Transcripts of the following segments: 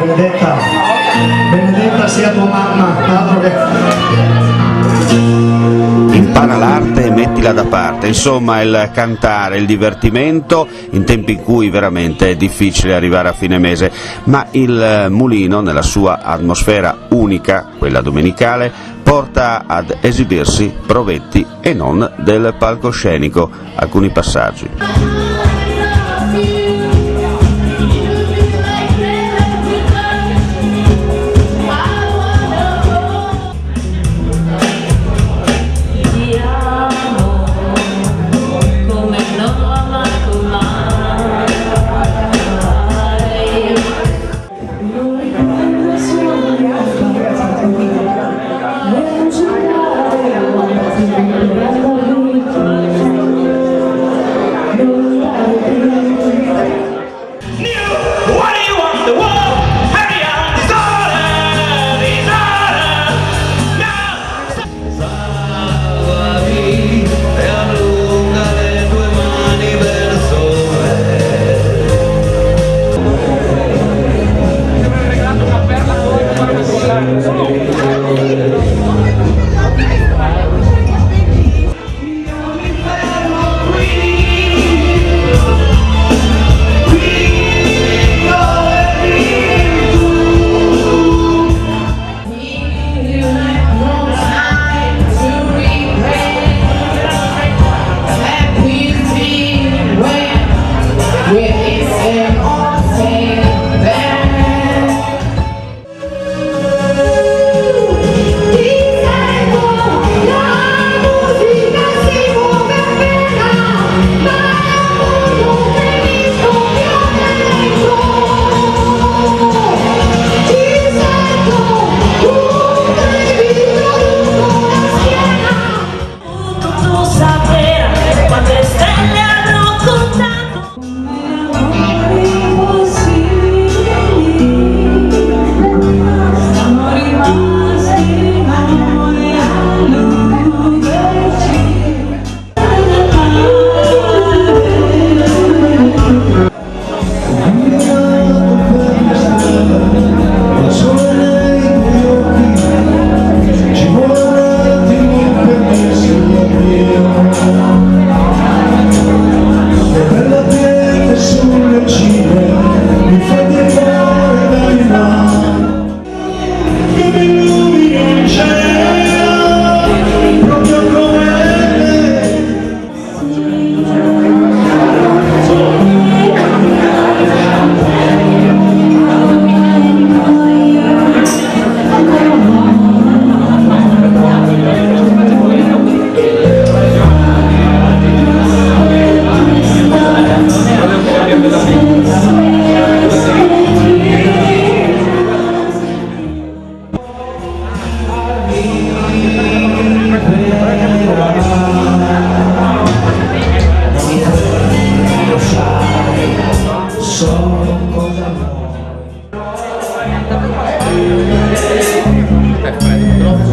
Benedetta, Benedetta sia tua mamma, altro che... Impara l'arte e mettila da parte, insomma il cantare, il divertimento in tempi in cui veramente è difficile arrivare a fine mese, ma il Mulino nella sua atmosfera unica, quella domenicale, porta ad esibirsi provetti e non del palcoscenico, alcuni passaggi.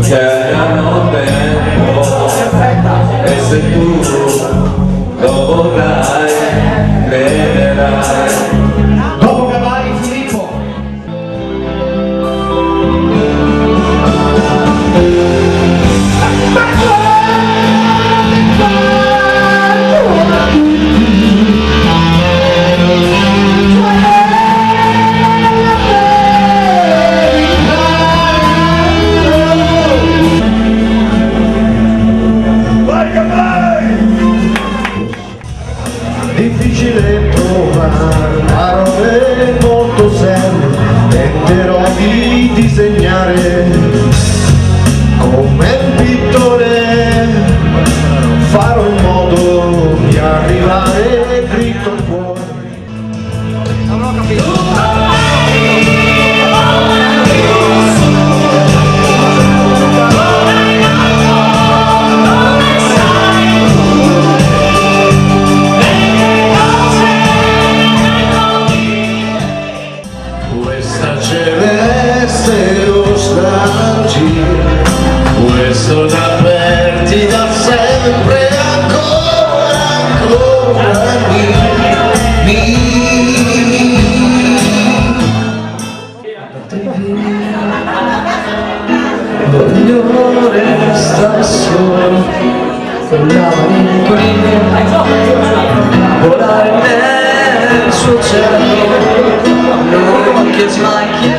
C'è la notte e se tu lo vorrai, crederai. Dopo che vai Filippo. Difficile trovare parole molto serie, tenterò di disegnare come un pittore, farò in modo di arrivare dritto al cuore. Non ho capito. Questa celeste nostalgia, questo da aperti da sempre ancora mi No one gets like you.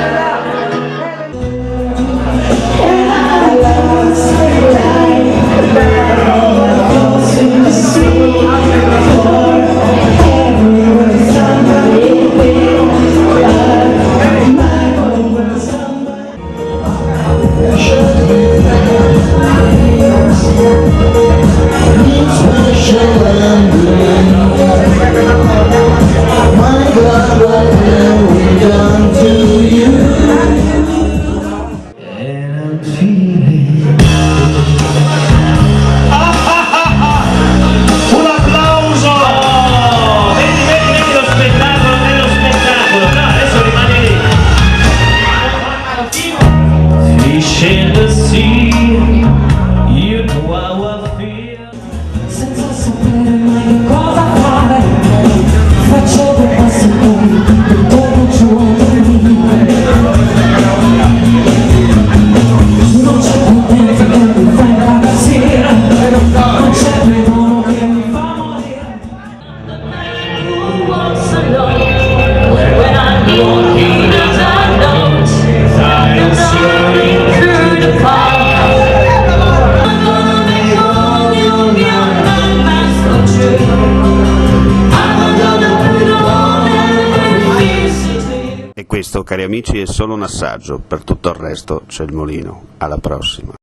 Un applauso! Vedi lo spettacolo nello spettacolo, no, adesso rimane lì. Fish in the sea, you know how I feel. Senza sapere mai che cosa fare, faccio dei passi poi, e torno giù a dormire. Non c'è potenza che mi fa impazzire, non c'è bevono che mi fa morire. Who walks alone when I know he doesn't know? I'm running through the park. I'm gonna make all you young and fast come true. I'm gonna put on every fear to you. E questo, cari amici, è solo un assaggio, per tutto il resto c'è il mulino. Alla prossima.